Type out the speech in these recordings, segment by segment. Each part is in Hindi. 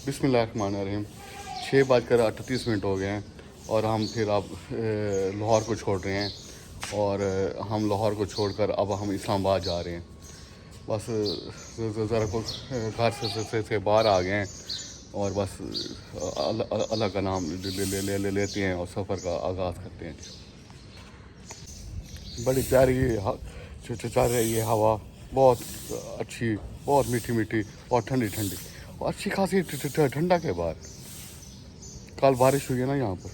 बिस्मिल्लाहिर्रहमानिर्रहीम। 6:38 हो गए हैं और हम फिर अब लाहौर को छोड़ रहे हैं और हम लाहौर को छोड़कर अब हम इस्लामाबाद जा रहे हैं। बस ज़रा को घर से बाहर आ गए हैं और बस अल्लाह का नाम ले लेते हैं और सफ़र का आगाज़ करते हैं। बड़ी प्यारी चल रही है हवा, बहुत अच्छी, बहुत मीठी मीठी और ठंडी ठंडी और अच्छी खासी ठंडा के बाद। कल बारिश हुई है ना यहाँ पर।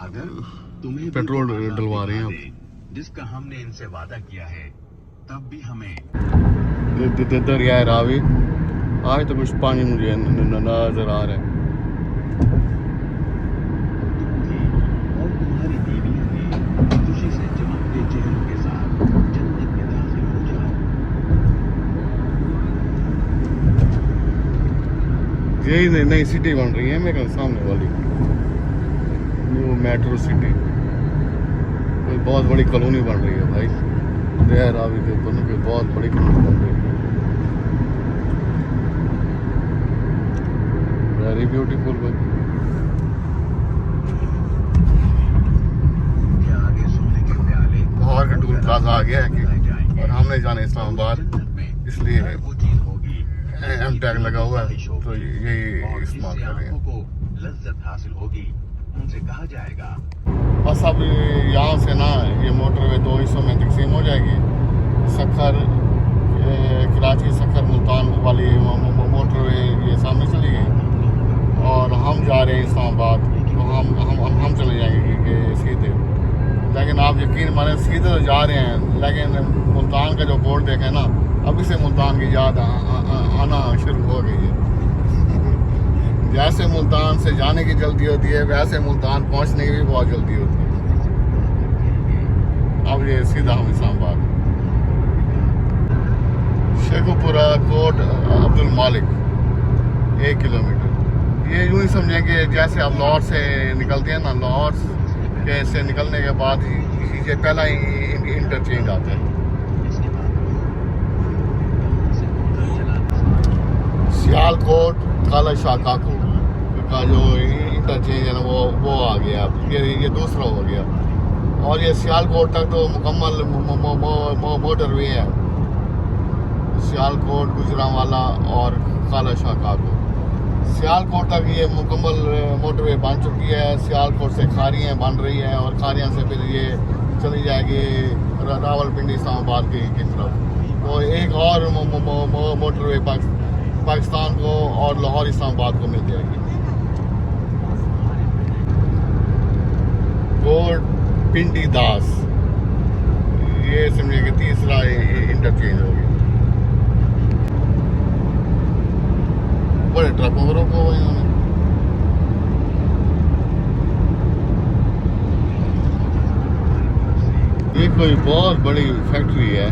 अगर तुम्हें पेट्रोल डलवा रहे हैं जिसका हमने इनसे वादा किया है, तब भी हमें दरिया रावी आज तो कुछ पानी मुझे नजर आ रहा है। और तुम्हारी बीवियों भी खुशी से चमकते चेहरों के साथ जन्नत में दाखिल हो जाओ। यही नई सिटी बन रही है मेरे सामने वाली, न्यू मेट्रो सिटी। कोई बहुत बड़ी कॉलोनी बन रही है भाई, दरिया रावी के ऊपर कोई बहुत बड़ी कॉलोनी बन रही है। वेरी ब्यूटीफुल भाई। लाहौर का टूल प्लाजा आ गया है कि और हमने जाना इस्लामाबाद, इसलिए एम टैग लगा हुआ है तो यही इस्तेमाल कर रहे हैं। लज्जत हासिल होगी, उनसे कहा जाएगा। बस अब यहाँ से ना ये मोटरवे 2 हिस्सों में तकसीम हो जाएगी। सखर कराची सखर मुल्तान वाली मोटरवे ये सामने चली गई और हम जा रहे हैं इस्लामाबाद, तो हम चले जाएंगे सीधे। लेकिन आप यकीन माने सीधे तो जा रहे हैं, लेकिन मुल्तान का जो बोर्ड देखें ना, अभी से मुल्तान की याद आना शुरू हो गई है। जैसे मुल्तान से जाने की जल्दी होती है, वैसे मुल्तान पहुंचने की भी बहुत जल्दी होती है। अब ये सीधा हम इस्लामाबाद। शेखुपुरा कोट अब्दुल मालिक 1 किलोमीटर। ये यूँ ही समझें कि जैसे आप लाहौर से निकलते हैं ना, लाहौर से निकलने के बाद ये पहला इंटरचेंज आता है। सियालकोट काला शाह काकू का जो इंटरचेंज है ना वो आ गया, ये दूसरा हो गया। और ये सियालकोट तक तो मुकम्मल मोटरवे है, सियालकोट गुजरांवाला और काला शाह काकू। सियालकोट तक ये मुकम्मल मोटरवे बन चुकी है। सियालकोट से खारियाँ बन रही हैं और खारियाँ से फिर ये चली जाएगी रावलपिंडी इस्लामाबाद की तरफ। तो एक और मोटरवे पाकिस्तान को और लाहौर इस्लामाबाद को मिल जाएगी। कोट पिंडी दास, ये समझिए कि तीसरा इंटरचेंज हो गया। बड़े ट्रकों को रोका हुआ इन्होंने। ये कोई बहुत बड़ी फैक्ट्री है,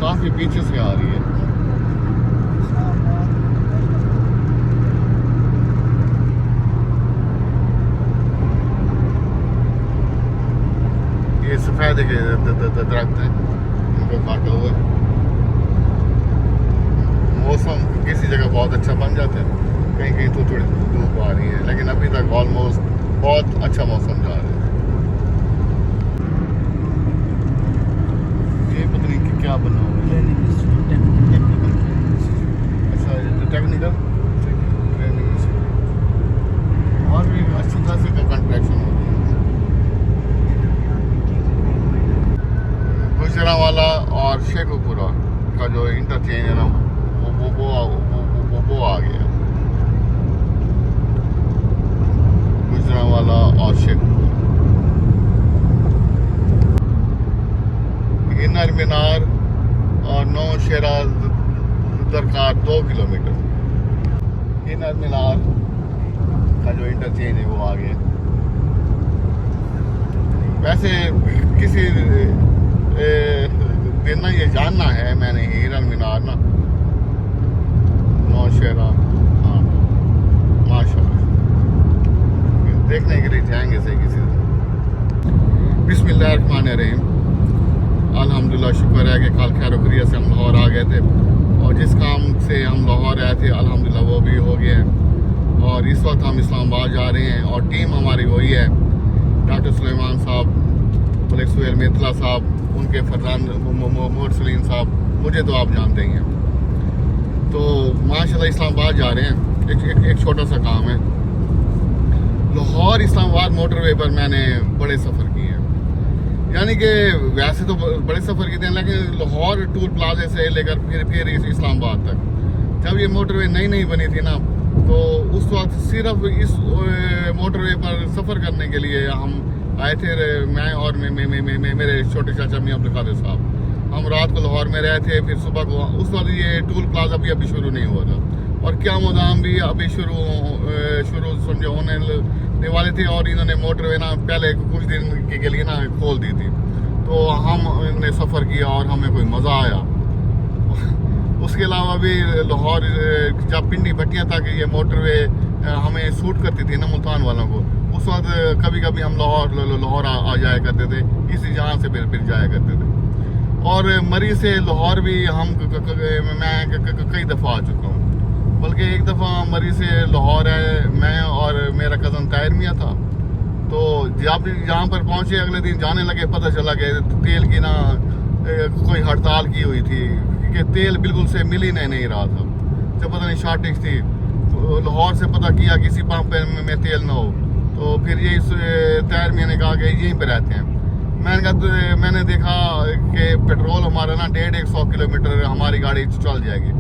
काफी पीछे से आ रही है। ये सफेद के दरख्त हैं, इनको काटा हुआ है। मौसम किसी जगह बहुत अच्छा बन जाता है, कहीं कहीं तो थोड़ी धूप आ रही है, लेकिन अभी तक ऑलमोस्ट बहुत अच्छा मौसम जा रहा है। ये पता नहीं कि क्या बना हुआ है। अच्छा, टेक्निकल ट्रेनिंग और भी अच्छी खासी का कंट्रैक्शन हो रही है। गुजरांवाला और शेखुपुरा का जो इंटरचेंज है ना वो आ गया। गुजरांवाला और शेखुपुरा। इनर मीनार और नौशेरा दरकार 2 किलोमीटर। इनर मीनार का जो इंटरचेंज है वो आ गया। वैसे किसी दिन ना ये जानना है मैंने, इनर मीनार ना नौशेरा, हाँ माशाल्लाह, देखने के लिए जाएंगे सही किसी दिन। बिस्मिल्लाहिर्रहमानिर्रहीम। अल्हम्दुलिल्लाह, शुक्र है कि कल खैर खैरियत से हम लाहौर आ गए थे और जिस काम से हम लाहौर आए थे अल्हम्दुलिल्लाह वो भी हो गया है। और इस वक्त हम इस्लामाबाद जा रहे हैं और टीम हमारी वही है, डॉक्टर सुलेमान साहब, मलिक सुहेल मित्तला साहब, उनके फरजान मोरसलीन साहब, मुझे तो आप जानते ही हैं। तो माशाल्लाह इस्लामाबाद जा रहे हैं। एक छोटा सा काम है। लाहौर इस्लामाबाद मोटरवे पर मैंने बड़े सफ़र किए हैं, यानी कि वैसे तो बड़े सफ़र किए हैं, लेकिन लाहौर टूल प्लाजे से लेकर फिर इस्लामाबाद तक जब ये मोटरवे नई बनी थी ना, तो उस वक्त सिर्फ इस मोटरवे पर सफ़र करने के लिए हम आए थे। मैं और मेरे छोटे चाचा मियां अब्दुल कादिर साहब, हम रात को लाहौर में रहे थे। फिर सुबह को उस वक्त ये टूल प्लाजा भी अभी शुरू नहीं हुआ था और क्या मुदाम भी अभी शुरू समझो होने वाले थे और इन्होंने मोटरवे ना पहले कुछ दिन के लिए ना खोल दी थी। तो हमने सफ़र किया और हमें कोई मज़ा आया। उसके अलावा भी लाहौर जब पिंडी भट्टियाँ तक ये मोटरवे हमें सूट करती थी ना मुल्तान वालों को, उस वक्त कभी कभी हम लाहौर आ जाया करते थे, इसी जहाँ से फिर जाया करते थे। और मरी से लाहौर भी मैं कई दफ़ा आ चुका हूँ, बल्कि एक दफ़ा मरी से लाहौर है मैं और मेरा कज़न ताहिर मियां था। तो जब यहाँ पर पहुँचे अगले दिन जाने लगे, पता चला कि तेल की ना कोई हड़ताल की हुई थी कि तेल बिल्कुल से मिल ही नहीं रहा था। जब पता नहीं शॉर्टेज थी, तो लाहौर से पता किया किसी पंप में तेल ना हो, तो फिर यही ताहिर मियां ने कहा कि यहीं पर रहते हैं। मैंने देखा कि पेट्रोल हमारा ना 150 किलोमीटर हमारी गाड़ी चल जाएगी।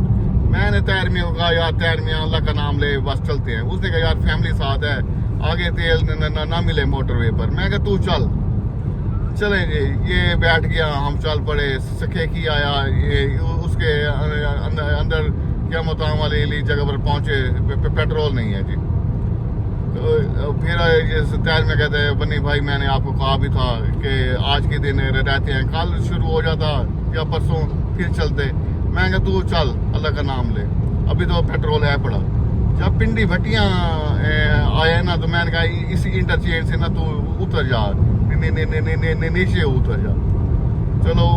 मैंने ताहिर मियां को कहा, यार ताहिर मियां अल्लाह का नाम ले, बस चलते हैं। उसने कहा, यार फैमिली साथ है, आगे तेल ना मिले मोटरवे पर। मैं कहा तू चल। चले जी, ये बैठ गया, हम चल पड़े। सखे की आया, ये उसके अंदर क्या मुताम वाली जगह पर पहुंचे, पेट्रोल नहीं है जी। तो फिर ताहिर में कहते हैं, बन्नी भाई मैंने आपको कहा भी था कि आज के दिन रहते हैं, कल शुरू हो जाता या परसों फिर चलते। मैं कहा तू चल, अल्लाह का नाम ले, अभी तो पेट्रोल है पड़ा। जब पिंडी भट्टियाँ आए ना, तो मैंने कहा इसी इंटरचेंज से ना तू उतर जा, नीचे उतर जा। चलो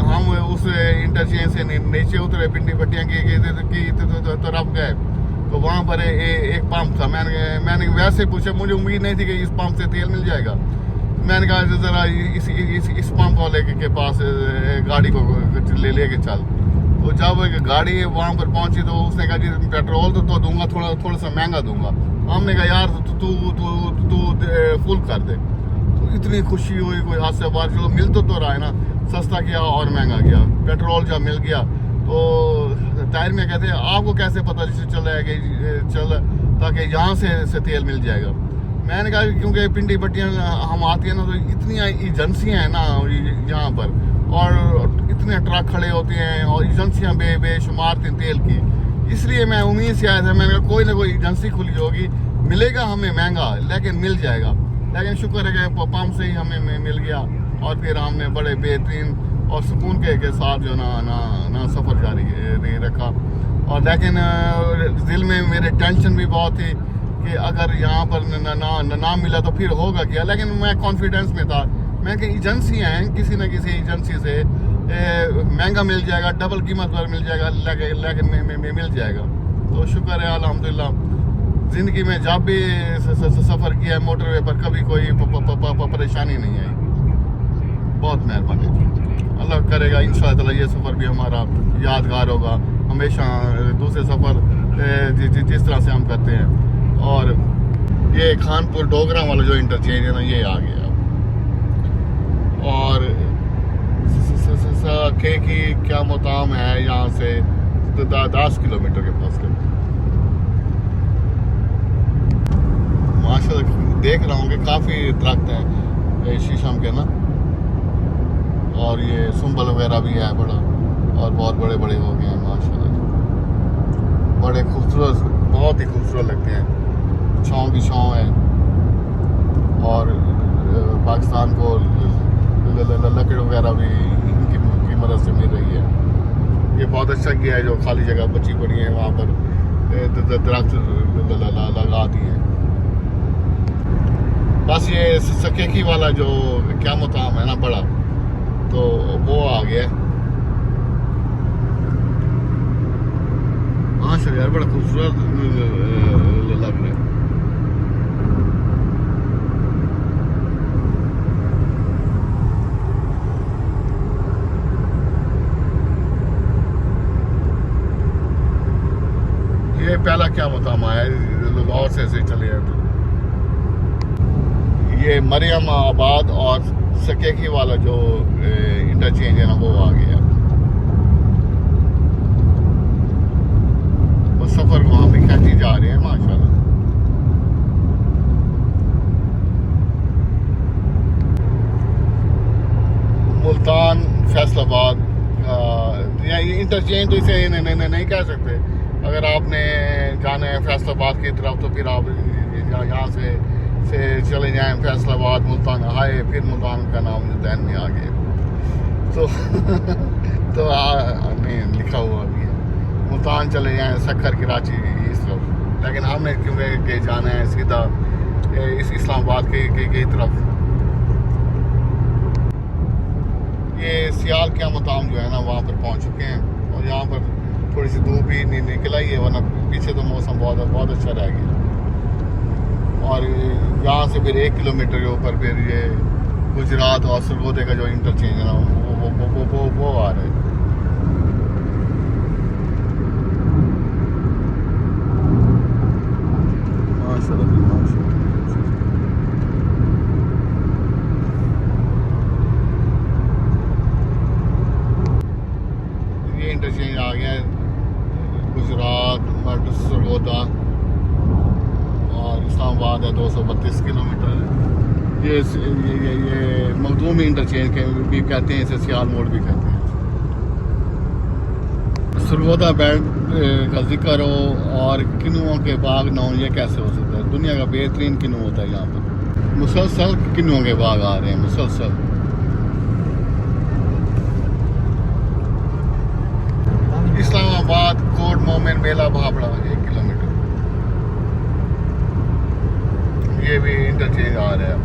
हम उस इंटरचेंज से नीचे उतरे, पिंडी भट्टियाँ की तरफ गए। तो वहाँ पर एक पंप था। मैंने वैसे पूछा, मुझे उम्मीद नहीं थी कि इस पंप से तेल मिल जाएगा। मैंने कहा ज़रा इस पंप वाले के पास गाड़ी को लेके चल। तो जब गाड़ी वहाँ पर पहुँची तो उसने कहा जी पेट्रोल तो दूंगा, थोड़ा सा महंगा दूंगा। हमने कहा यार तू फुल कर दे। तो इतनी खुशी हुई, कोई हाथ से बाहर। चलो मिल तो रहा है ना, सस्ता किया और महंगा किया। पेट्रोल जब मिल गया तो ताहिर में कहते हैं आपको कैसे पता चल रहा है कि ताकि यहाँ से तेल मिल जाएगा। मैंने कहा क्योंकि पिंडी भट्टियाँ हम आती हैं ना, तो इतनी एजेंसियाँ हैं ना यहाँ पर, और इतने ट्रक खड़े होते हैं और एजेंसियाँ बेशुमार थी तेल की। इसलिए मैं उम्मीद से आया था, मैंने कहा कोई ना कोई एजेंसी खुली होगी, मिलेगा हमें महंगा लेकिन मिल जाएगा। लेकिन शुक्र है कि पंप से ही हमें मिल गया और फिर हमने बड़े बेहतरीन और सुकून के साथ जो ना सफ़र जारी रखा। और लेकिन दिल में मेरे टेंशन भी बहुत थी कि अगर यहाँ पर ना मिला तो फिर होगा क्या। लेकिन मैं कॉन्फिडेंस में था, मैं कि एजेंसियाँ हैं, किसी न किसी एजेंसी से महंगा मिल जाएगा, डबल कीमत पर मिल जाएगा, लेकिन मिल जाएगा। तो शुक्र है अल्हम्दुलिल्लाह, ज़िंदगी में जब भी सफ़र किया है मोटरवे पर कभी कोई परेशानी नहीं आई। बहुत मेहरबानी, अल्लाह करेगा इंशाअल्लाह ये सफ़र भी हमारा यादगार होगा हमेशा। दूसरे सफ़र जिस तरह से हम करते हैं। और ये खानपुर डोगरा वाला जो इंटरचेंज है ना, ये आ गया। और की क्या मुकाम है यहाँ से 10 किलोमीटर के पास के। माशाल्लाह देख रहा हूँ कि काफ़ी दरख्त हैं शीशम के ना, और ये सुंबल वगैरह भी है बड़ा, और बहुत बड़े बड़े हो गए हैं माशाल्लाह। बड़े खूबसूरत, बहुत ही खूबसूरत लगते हैं। छाँव की छाँव है और पाकिस्तान को लकड़ वगैरह भी इनकी मदद से मिल रही है। ये बहुत अच्छा किया है जो खाली जगह बची पड़ी है वहाँ पर दरख्त लगा दिए हैं। बस ये सकेकी वाला जो क्या मुकाम है ना बड़ा, तो वो आ गया। हाँ सर यार बड़ा खूबसूरत लग रहा है। ये पहला क्या मुकाम आया लाहौर से ऐसे चले गए तो ये मरियम आबाद और सकेकी वाला जो इंटरचेंज है ना वो आ गया। वो सफर वहां पे खींची जा रही है माशाल्लाह। मुल्तान फैसलाबाद ये इंटरचेंज तो इसे नहीं कह सकते। अगर आपने जाना है फैसलाबाद की तरफ तो फिर आप यहाँ से चले जाएं फैसलाबाद मुल्तान आए, फिर मुल्तान का नाम जहन में आ गया तो तो नहीं लिखा हुआ भी है मुल्तान चले जाएं सखर कराची इस तरफ, लेकिन हमने क्योंकि जाना है सीधा इस इस्लामाबाद की तरफ। ये सियाल क्या मुकाम जो है ना वहाँ पर पहुँच चुके हैं और यहाँ पर थोड़ी सी धूप भी निकल आई है, वरना पीछे तो मौसम बहुत अच्छा रह गया। और यहाँ से फिर 1 किलोमीटर के ऊपर फिर ये गुजरात और सरगोदे का जो इंटरचेंज है ना वो आ रहा है। ये इंटरचेंज आ गया गुजरात सरगोदा और इस्लामाबाद है 232 किलोमीटर। ये मखदूमी इंटरचेंज के भी कहते हैं, इसे सियाल मोड़ भी कहते हैं। सरगोदा बैंड का जिक्र हो और किन्नुओं के बाग ना हो, ये कैसे हो सकता है? दुनिया का बेहतरीन किन्नू होता है यहाँ पर। मुसलसल किन्नुओं के बाग आ रहे हैं मुसलसल। इस्लामाबाद कोट मोमिन मेला भाबड़ा 1 किलोमीटर। ये भी इंटरचेंज आ रहा है।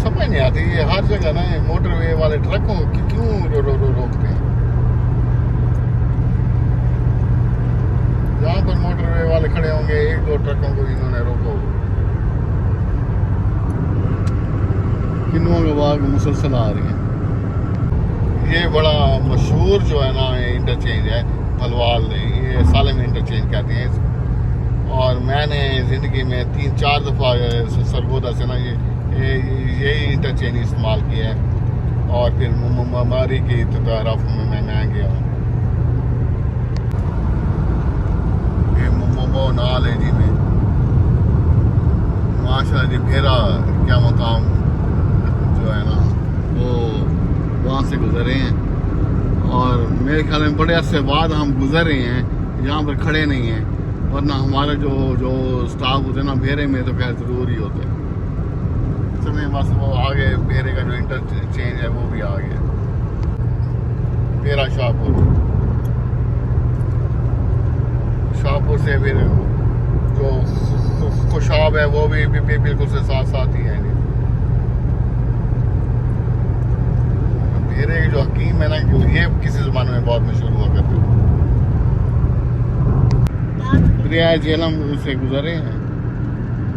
समझ नहीं आती ये हर जगह ना मोटरवे वाले ट्रकों की क्यों रोकते हैं। जहाँ पर मोटरवे वाले खड़े होंगे 1-2 ट्रकों को इन्होंने रोको। किन्नुओं के बाग मुसलसल आ रही है। ये बड़ा मशहूर जो है ना इंटरचेंज है भलवाल, ये सालम इंटरचेंज कहते हैं इसको। और मैंने ज़िंदगी में 3-4 दफ़ा सरगोदा से ना यही इंटरचेंज इस्तेमाल किया है और फिर ममारी की तरफ मैं गया हूँ। ये मोमो नाल है जी में माशाल्लाह जी। भेरा क्या मकाम जो है ना वो वहाँ से गुजरे हैं और मेरे ख्याल में बड़े अरसे बाद हम गुजर रहे हैं, यहाँ पर खड़े नहीं हैं, वरना हमारा जो स्टाफ होते हैं ना भेरे में तो खैर ज़रूर ही होते हैं। समय बस वो आगे भेरे का जो इंटरचेंज है वो भी आ गया। भेरा शाहपुर से फिर जो खुशाब है वो भी बिल्कुल से साथ ही है। भेरे जो हकीम है ना ये किसी ज़माने में बहुत मशहूर हुआ करते हैं। दरिया झेलम से गुजरे हैं,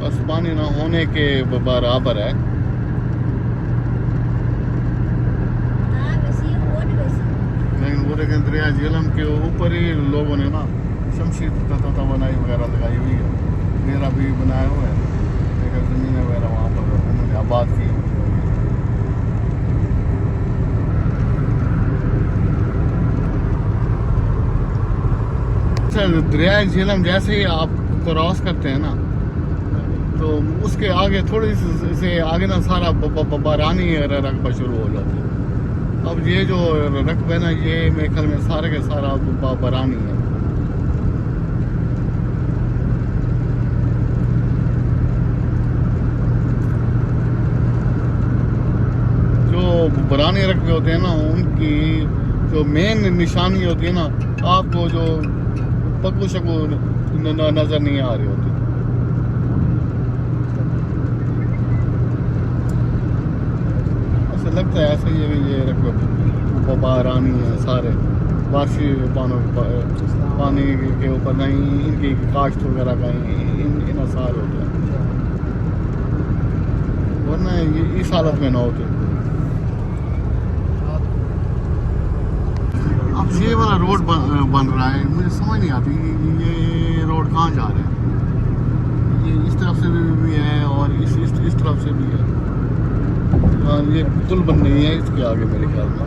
बस पानी ना होने के बराबर है। लेकिन वो लेकिन दरिया झेलम के ऊपर ही लोगों ने ना शमशी बनाई वगैरह लगाई हुई है, मेरा भी बनाया हुआ है, ज़मीन वगैरह वहाँ पर उन्होंने आबाद की। दरिया झेलम जैसे ही आप क्रॉस करते हैं ना तो उसके आगे थोड़ी से आगे ना सारा बारानी रकबा शुरू हो जाता है। अब ये जो रकबा है ना ये मेरे ख्याल में सारे के सारा बारानी है। जो बारानी रकबे होते हैं ना उनकी जो मेन निशानी होती है ना आपको जो पक्कू शकू नजर नहीं आ रही होती। लगता है ऐसे ये रखो बारानी है सारे बासी पानी के ऊपर नहीं इनकी काश्त वगैरह का इन आसार होता है वरना ये इस हालत में ना होते। अब ये वाला रोड बन रहा है मुझे समझ नहीं आती ये रोड कहाँ जा रहा है। ये इस तरफ से भी है और इस तरफ से भी है और ये पुल बन रही है इसके आगे मेरे ख्याल में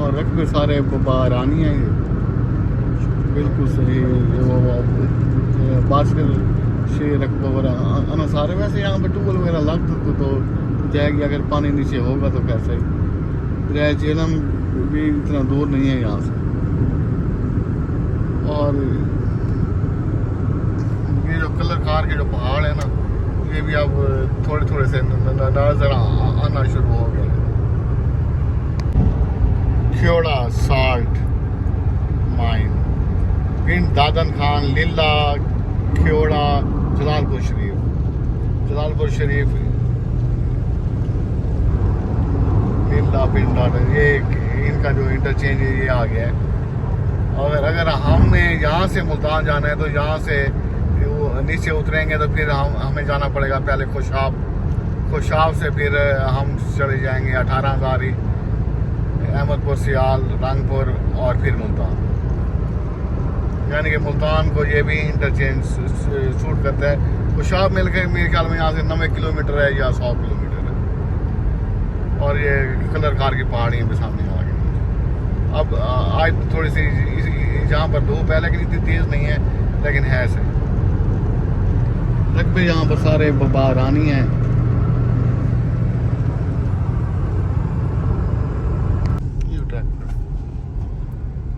और रकबे सारे बारानी हैं ये बिल्कुल सही वो बासिल शेर रकबा वगैरह अना सारे वैसे यहाँ पर टूबल वगैरह लग तो जाएगी अगर पानी नीचे होगा तो कैसे ही राय जेलम भी इतना दूर नहीं है यहाँ से और ये जो कलर कार के जो पहाड़ है ना ये भी अब थोड़े थोड़े से नजर आना शुरू हो गया। ख्योड़ा साल्ट माइन पिंड दादन खान लीला ख्योड़ा जलालपुर शरीफ लीला पिंड दादन ये इनका जो इंटरचेंज है ये आ गया है। अगर हमें यहाँ से मुल्तान जाना है तो यहाँ से नीचे उतरेंगे तो फिर हमें जाना पड़ेगा पहले खुशाब से फिर हम चले जाएंगे 18,000 अहमदपुर सियाल रंगपुर और फिर मुल्तान यानी कि मुल्तान को ये भी इंटरचेंज सूट करता है। खुशाब मिल के मेरे ख्याल में यहाँ से 90 किलोमीटर है या 100 किलोमीटर है और ये कलर कार की पहाड़ियाँ भी सामने आ गई। अब आज थोड़ी सी जहाँ पर धूप है लेकिन इतनी तेज़ नहीं है लेकिन है सही रकबे यहाँ पर सारे बारानी हैं।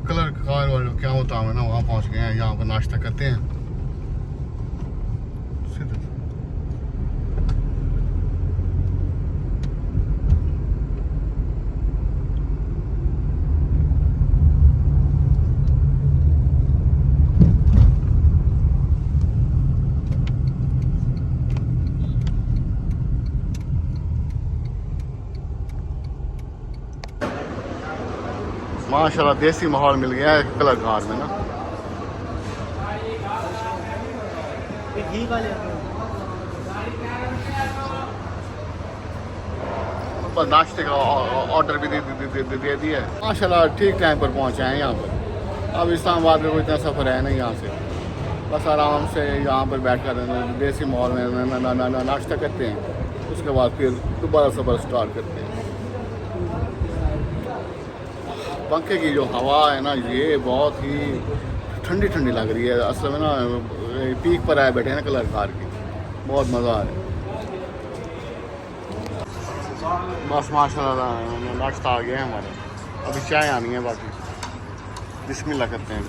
कलर कार वाले क्या होता है ना वहाँ पहुँच गए हैं यहाँ पर नाश्ता करते हैं सीधे माशाल्लाह देसी माहौल मिल गया है कलर कार में ना। बस नाश्ते का ऑर्डर भी दे दिया है माशाल्लाह ठीक टाइम पर पहुंचे हैं यहाँ पर। अब इस्लामाबाद में कोई इतना सफ़र है नहीं यहाँ से बस आराम से यहाँ पर बैठ कर देसी माहौल में नाश्ता करते हैं उसके बाद फिर दोबारा सफ़र स्टार्ट करते हैं। पंखे की जो हवा है ना ये बहुत ही ठंडी ठंडी लग रही है असल में ना पीक पर आए बैठे हैं ना कलर कार की बहुत मज़ा आ रहा है। बस माशाल्लाह नाश्ता आ गया है हमारा अभी चाय आनी है बाकी बिस्मिल्लाह करते हैं।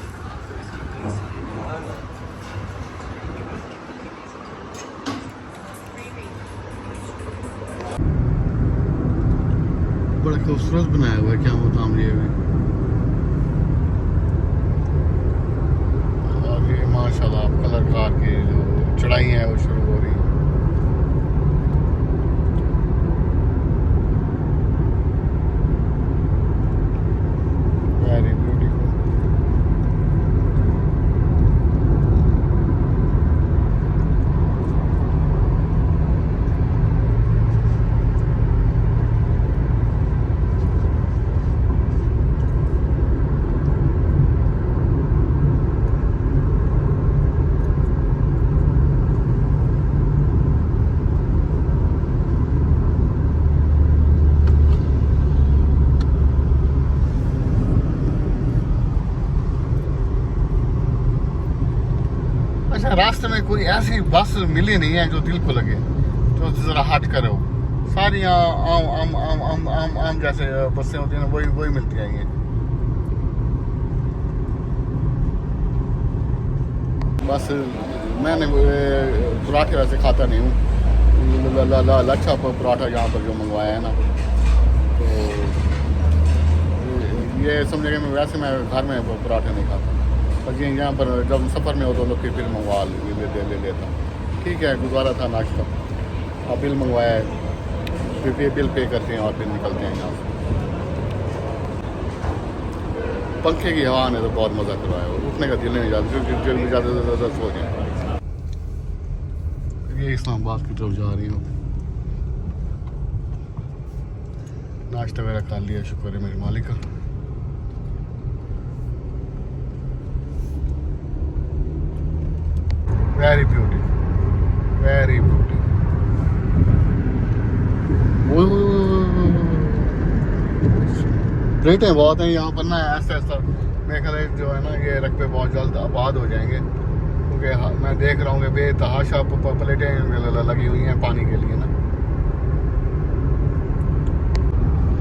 बड़ा खूबसूरत बनाया हुआ है क्या होता हम ये भी और ये माशाल्लाह कलर कार की जो चढ़ाई है वो शुरू हो रही है। वेरी ब्यूटीफुल रास्ते में कोई ऐसी बस मिली नहीं है जो दिल को लगे जो ज़रा हट करे हो सारी आम जैसे बसें होती हैं वही मिलती हैं ये बस। मैंने पराठे वैसे खाता नहीं हूँ लच्छा पराठा यहाँ पर जो मंगवाया है ना तो ये समझे कि वैसे मैं घर में पराठे नहीं खाता पर ये यहाँ पर जब सफ़र में हो तो लोग फिर मंगवा ले लेता हूँ। ठीक है गुजारा था नाश्ता अब बिल मंगवाया है बिल पे करते हैं और फिर निकलते हैं यहाँ से। पंखे की हवा ने तो बहुत मज़ा करवाया, उठने का दिल नहीं जाता, जल्दी ज़्यादा सो जाए। ये इस्लामाबाद की तरफ जा रही हूँ। नाश्ता वगैरह कर लिया, शुक्र है मेरे मालिक का। Very beautiful, very beautiful. प्लेटें बहुत हैं यहाँ पर ना, ऐसा ऐसा मेरे ख्याल जो है ना ये रकबे बहुत जल्द आबाद हो जाएंगे, क्योंकि मैं देख रहा हूँ कि बेतहाशा प्लेटें लगी हुई हैं पानी के लिए ना।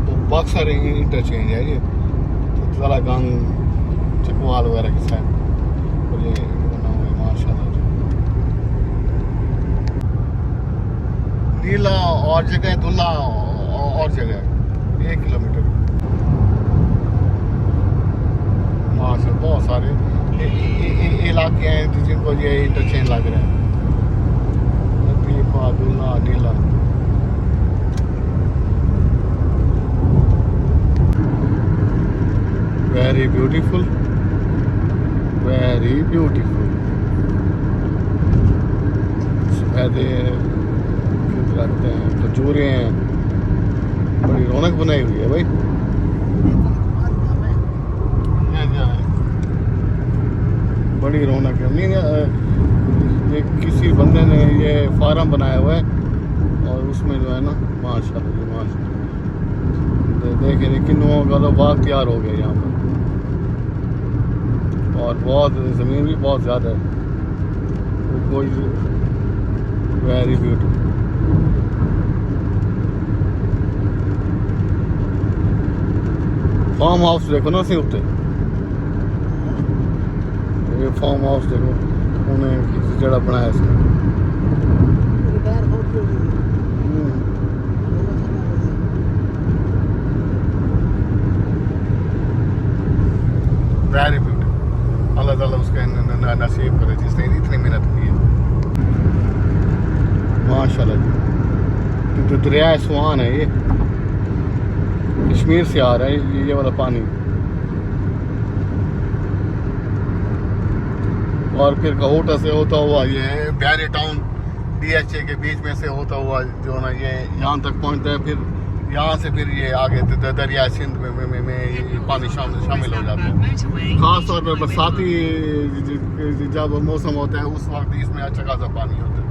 तो बहुत सारे इंटरचेंज है ये, तो ज़रागंग चकवाल वगैरह के साथ, और ये बना हुआ है माशाल्लाह। नीला और जगह, धुला और जगह, 1 किलोमीटर माशाल्लाह। बहुत सारे इलाके हैं जिनको ये इंटरचेंज लग रहे हैं, लतीफा, धुला, नीला। Very beautiful, very beautiful. सफेदे लगते हैं, खजूरें हैं, बड़ी रौनक बनाई हुई है भाई। बड़ी रौनक है। नहीं ये किसी बंदे ने ये फार्म बनाया हुआ है और उसमें जो है ना माशाल्लाह माशाल्लाह देखे किन्नों का तो बाग तैयार हो गया यहाँ पर, और बहुत ज़मीन भी बहुत ज़्यादा है। कोई वेरी ब्यूटीफुल। फार्म हाउस देखो ना सी उत्ते, ये फार्म हाउस देखो उन्हें किसी जगह बनाया इसने। Very beautiful. अल्लाह ताला उसका नसीब करे जिसने इतनी मेहनत की है माशाल्लाह। तो दरिया स्वान है ये, कश्मीर से आ रहा है ये वाला पानी, और फिर कहोटा से होता हुआ ये ब्यारी टाउन DHA के बीच में से होता हुआ जो ना ये यहाँ तक पहुँचता है। फिर यहाँ से फिर ये आगे दरिया सिंध में ये पानी शामिल हो जाता है। ख़ास तौर पर बरसाती जब मौसम होता है उस वक्त इसमें अच्छा खासा पानी होता है।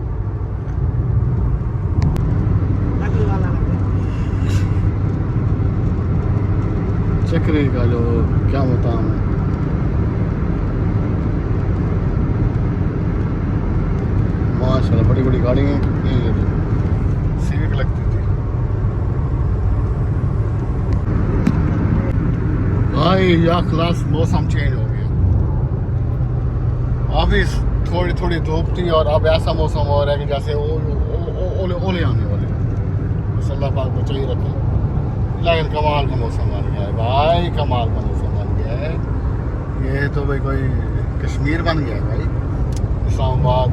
चक्री का जो क्या मुकाम है, माशाल्लाह बड़ी बड़ी गाड़ियाँ कितनी सीट लगती थी भाई। या क्लास मौसम चेंज हो गया, अभी थोड़ी थोड़ी धूप थी और अब ऐसा मौसम हो रहा है कि जैसे ओले आने वाले। बस अल्लाह पाक बचा ही रखे, लेकिन कमाल का मौसम बन गया है भाई, कमाल का मौसम बन गया है। ये तो भाई कोई कश्मीर बन गया है भाई। इस्लामाबाद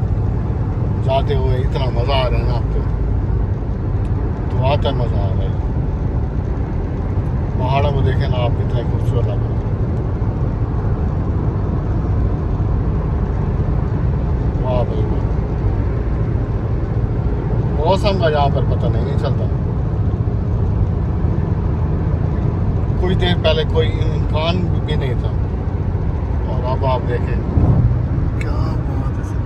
जाते हुए इतना मज़ा आ रहा है ना अब तो आता मज़ा आ रहा है। पहाड़ों को देखें ना आप, कितना खूबसूरत लग रहा है। वाह भाई वाह। मौसम का यहाँ पर पता नहीं चलता। कुछ देर पहले कोई इम्कान भी नहीं था, और अब आप देखें क्या बात है।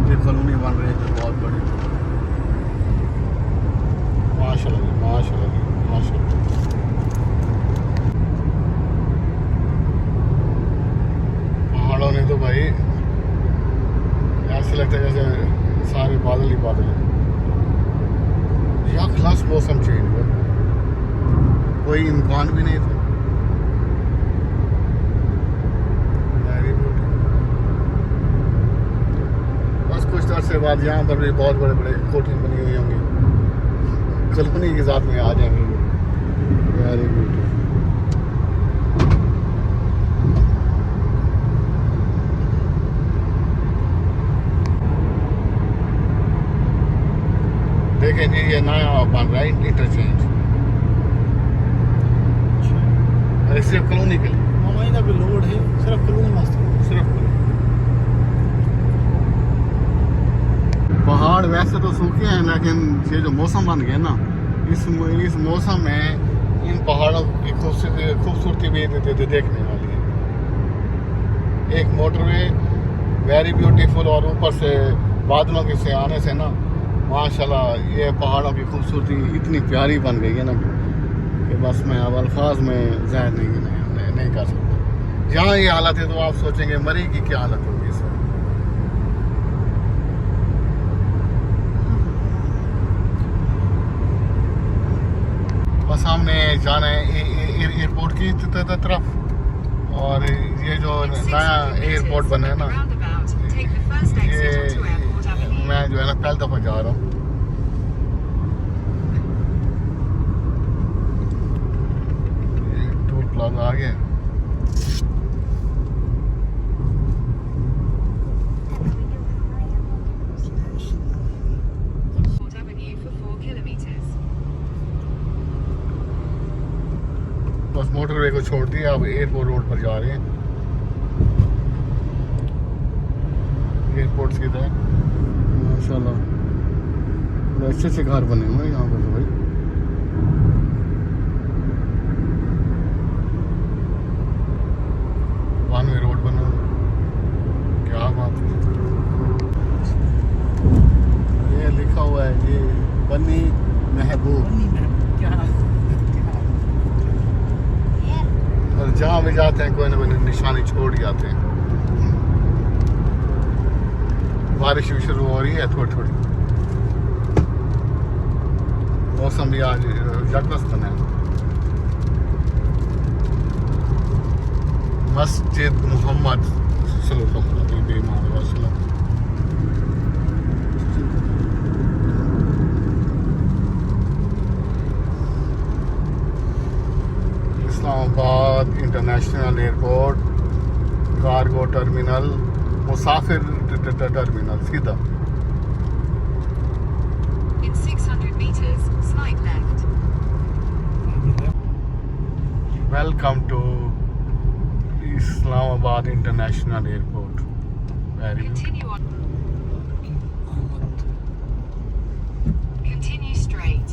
ये कॉलोनी बन रही है जो बहुत बड़ी, माशाल्लाह जी माशाल्लाह जी माशाल्लाह। पहाड़ों ने तो भाई ऐसे लगता है जैसे सारे बादल ही बादल हैं। या क्लास मौसम चेंज हुआ, कोई इम्कान भी नहीं था। बस कुछ अरसे बाद यहाँ पर भी बहुत बड़े बड़े कोठी बनी हुई होंगी, कल्पनी के साथ में आ जाएंगे। Very beautiful. देखें जी ये नया बन रहा है इंटरचेंज सिर्फ कॉलोनी के लिए वहीं का भी लोड है सिर्फ कॉलोनी वास्ते सिर्फ पहाड़ वैसे तो सूखे हैं लेकिन ये जो मौसम बन गया ना इस मौसम में इन पहाड़ों की खूबसूरती भी देखने वाली है। एक मोटरवे वेरी ब्यूटीफुल और ऊपर से बादलों के से आने से ना माशाल्लाह ये पहाड़ों की खूबसूरती इतनी प्यारी बन गई है ना कि बस मैं अब अल्फाज में ज़ाहिर नहीं कर सकता। जहाँ ये हालत है तो आप सोचेंगे मरी की क्या हालत होगी इस वक्त। बस हमने जाना है एयरपोर्ट की तरफ और ये जो नया एयरपोर्ट बना है ना ये मैं जो है ना पहली दफ़ा जा रहा हूँ। टोल प्लाजा आ गया। बस मोटरवे को छोड़ दिया अब एयरपोर्ट रोड पर जा रहे हैं। एयरपोर्ट की तरह माशाल्लाह अच्छे अच्छे घर बने हुए हैं यहाँ पर तो भाई। वन वे रोड बना क्या बात है। ये लिखा हुआ है ये बनी महबूब और जहाँ भी जाते हैं कोई ना कोई निशानी छोड़ जाते हैं। बारिश भी शुरू हो रही है थोड़ी थोड़ी। मौसम भी आज जबरदस्त बना है। मस्जिद मोहम्मद सल्लल्लाहु अलैहि वसल्लम Islamabad international airport cargo terminal मुसाफिर टर्मिनल सीधा। In 600 meters, slide left. Welcome to Islamabad international airport. Very Continue on. Continue straight.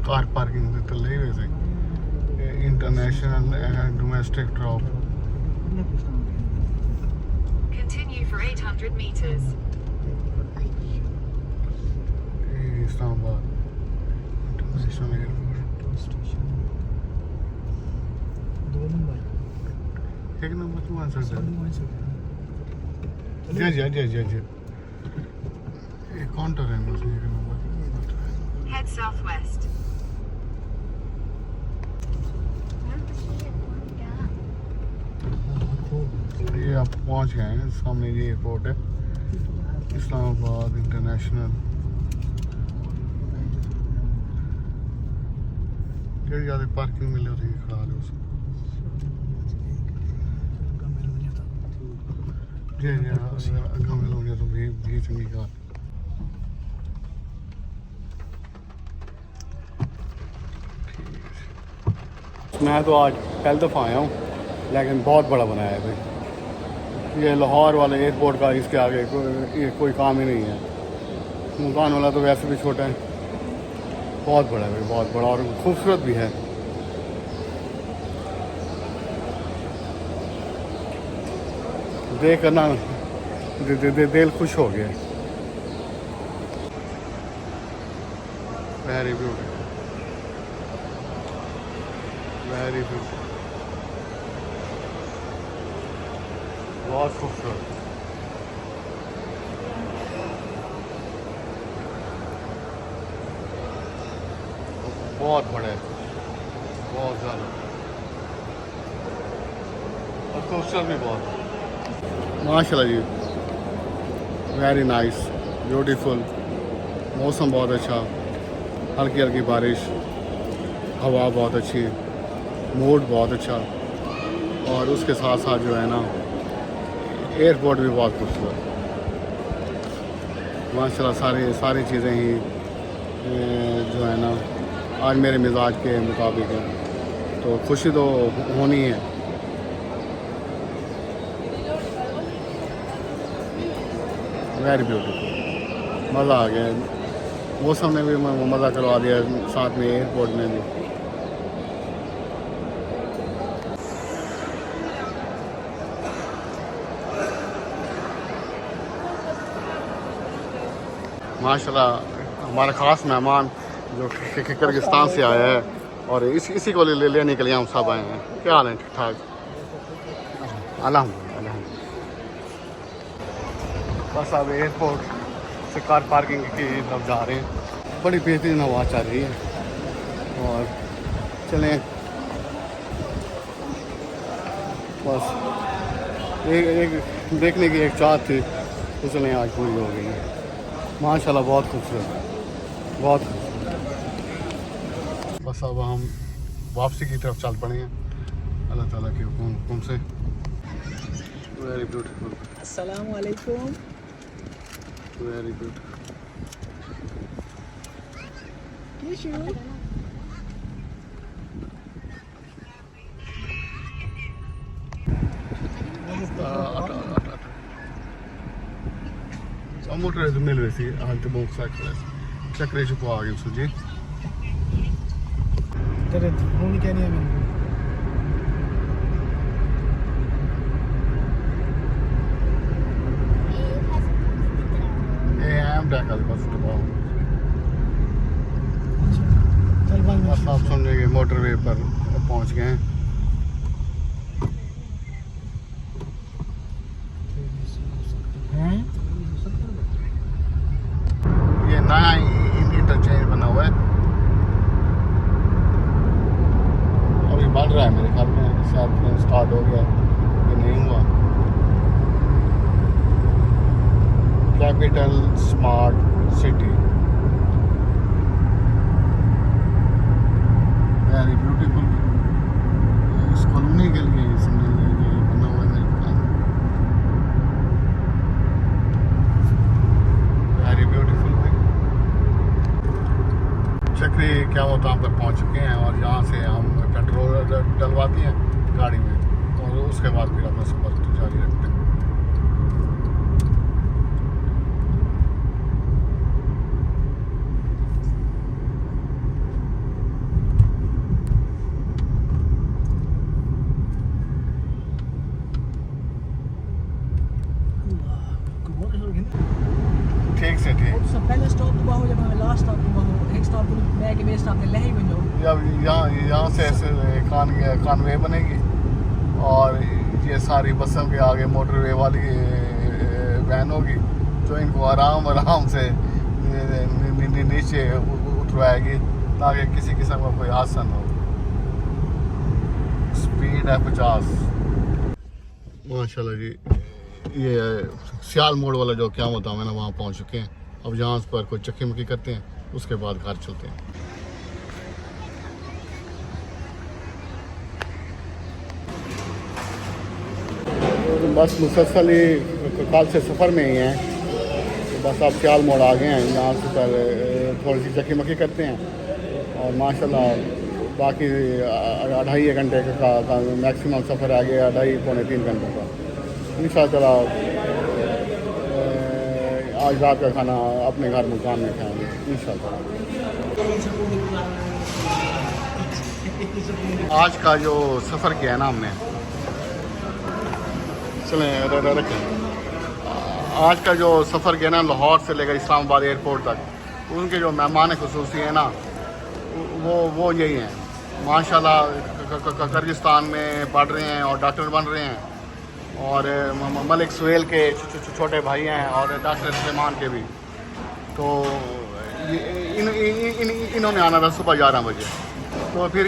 Car parking से तो ले वैसे international and domestic drop. Continue for 800 meters. Islamabad international airport station 2 नंबर एक नंबर तो आ सकता है। चलो जी जी जी जी जी ये काउंटर है बस एक नंबर। Head southwest. ये आप पहुंच गए हैं सामने ये एयरपोर्ट है इस्लामाबाद इंटरनेशनल। जल्दी ज़्यादा पार्किंग मिले तो ये खड़ा रहे उसको। जी जी अगर मिल हो गया तो भी चंगी कार। मैं तो आज पहली दफ़ा आया हूँ लेकिन बहुत बड़ा बनाया है भाई। ये लाहौर वाले एयरपोर्ट का इसके आगे कोई काम ही नहीं है। मुल्तान वाला तो वैसे भी छोटा है। बहुत बड़ा है भाई बहुत बड़ा और खूबसूरत भी है। देख कर ना दिल खुश हो गया। वेरी ब्यूटीफुल वेरी ब्यूटीफुल बहुत खूबसूरत। बहुत बड़े बहुत ज़्यादा और खूबसूरत भी बहुत माशाल्लाह जी। वेरी नाइस ब्यूटीफुल मौसम बहुत अच्छा हल्की हल्की बारिश हवा बहुत अच्छी मूड बहुत अच्छा और उसके साथ साथ जो है ना एयरपोर्ट भी बहुत खूबसूरत। माशाल्लाह सारी चीज़ें ही जो है ना आज मेरे मिजाज के मुताबिक है, तो खुशी तो होनी है। वेरी ब्यूटीफुल, मज़ा आ गया। मौसम ने भी मज़ा करवा दिया, साथ में एयरपोर्ट में भी। माशाल्लाह हमारा ख़ास मेहमान जो किर्गिस्तान से आया है और इसी को लेने के लिए हम सब आए हैं। क्या हाल है? ठीक ठाक, अल्हम्दुलिल्लाह। बस अब एयरपोर्ट से कार पार्किंग की तरफ जा रहे हैं। बड़ी बेहतरीन हवा चल रही है और चलें बस एक देखने की एक चाहत थी, तो चलें आज पूरी हो गई है। माशाल्लाह बहुत खूबसूरत है, बहुत खूबसूरत। बस अब हम वापसी की तरफ चल पड़े हैं अल्लाह ताला के हुक्म से। वेरी ब्यूटीफुल, अस्सलाम वालेकुम। Very beautiful. मोटर मिल रही थी आज तो बहुत चक्रे चुप आ गई जी। तेरे फोन क्या नहीं है मेरे बस आप समझेंगे मोटरवे पर पहुंच गए हैं। ये नया इंटरचेंज बना हुआ है, अभी बन रहा है मेरे ख्याल में, शायद स्टार्ट हो गया कि नहीं हुआ। Capital smart city, very beautiful. इस कॉलोनी के लिए बना हुआ है मेरे ख्याल में। वेरी ब्यूटीफुल भाई। चक्री क्या होता हम पर पहुंच चुके हैं और यहाँ से हम पेट्रोल डलवाते हैं गाड़ी में और उसके बाद फिर अपना सफर जारी रखते हैं। ठीक से ठीक। सब पहले स्टॉप हुआ हो जब हमें लास्ट स्टॉप हुआ हो, एक स्टॉप मैं कि वेस्ट स्टॉप ले ही बनो। यहाँ से ऐसे कानवे बनेगी और ये सारी बसों के आगे मोटरवे वाली वैन होगी जो इनको आराम से नीचे उतरवाएगी ताकि किसी किस्म का कोई हादसा न हो। स्पीड है 50। माशाल्लाह जी, ये सियाल मोड़ वाला जो क्या होता है ना वहाँ पहुँच चुके हैं। अब यहाँ पर कोई चक्की मक्की करते हैं, उसके बाद घर चलते हैं। बस मुसलसल ही कल से सफ़र में ही हैं, तो बस अब सियाल मोड़ आ गए हैं। यहाँ से पर थोड़ी सी चक्की मक्की करते हैं और माशाल्लाह बाकी 2.5 घंटे का मैक्सिमम सफ़र आ गया, 2.5-3 घंटे का। इंशाअल्लाह आज रात का खाना अपने घर मुकाम में खाएंगे इंशाअल्लाह। आज का जो सफ़र किया है ना हमने, चलें रखें। आज का जो सफ़र किया ना लाहौर से लेकर इस्लामाबाद एयरपोर्ट तक, उनके जो मेहमान खुसूसी हैं ना वो यही हैं। माशाल्लाह किर्गिस्तान में पढ़ रहे हैं और डॉक्टर बन रहे हैं और मलिक सुहेल के छोटे भाई हैं और डॉक्टर सलेमान के भी। तो इन्होंने आना था सुबह 11 बजे, तो फिर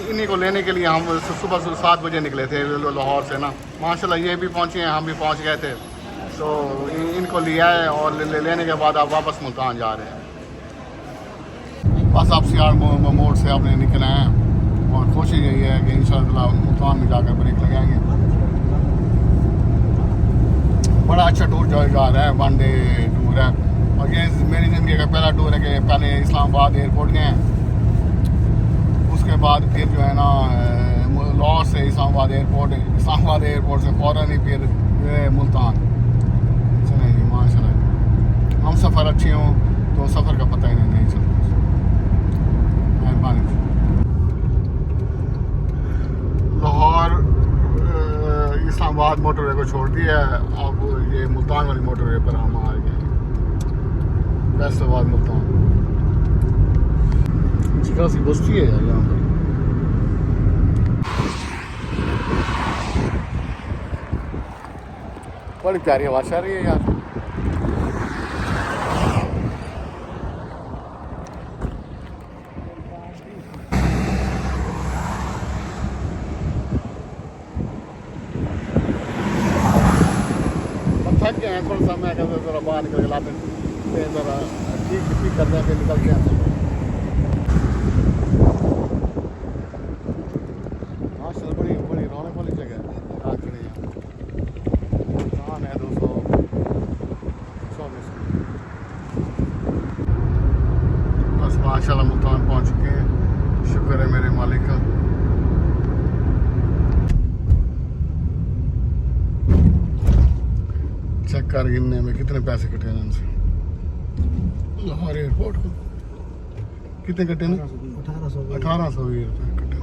इन्हीं को लेने के लिए हम सुबह 7 बजे निकले थे लाहौर से ना। माशाल्लाह ये भी पहुँचे हैं, हम भी पहुँच गए थे, तो इनको लिया है और लेने के बाद आप वापस मुल्तान जा रहे हैं। बस आप सियाल मोड़ से आपने निकले हैं और कोशिश यही है कि इंशाअल्लाह मुल्तान में जाकर ब्रेक लगाएंगे। बड़ा अच्छा टूर जो जा रहा है, 1 डे टूर है। और ये मेरी ज़िंदगी का पहला टूर है कि पहले इस्लामाबाद एयरपोर्ट गए, उसके बाद फिर जो है ना लाहौर से इस्लामाबाद एयरपोर्ट से फ़ौरन ही फिर मुल्तान। चले जी माशाल्लाह, हम सफ़र अच्छे हों तो सफ़र का पता ही नहीं चलता। मेहरबानी। लाहौर इस्लामाबाद मोटरवे को छोड़ दिया है, अब ये मुल्तान वाली मोटरवे पर हम आ गए। फैसलाबाद मुल्तान अच्छी खासी बस्ती है यार यहाँ पर। बड़ी प्यारी हवा चल रही है यार। थक गए हैं थोड़ा सा, मैं कहता ज़रा बाहर निकल के लाते हैं, ज़रा ठीक करते हैं, फिर निकल के आते हैं। माशाल्लाह बड़ी रौनक वाली जगह है। कहाँ है 224 बस माशाल्लाह मुल्तान पहुँच चुके हैं, शुक्र है मेरे मालिक का। चेक कर गिनने में कितने पैसे कटे हैं इनसे। लाहौर एयरपोर्ट को कितने कटे ना? 1820 रुपये कटे।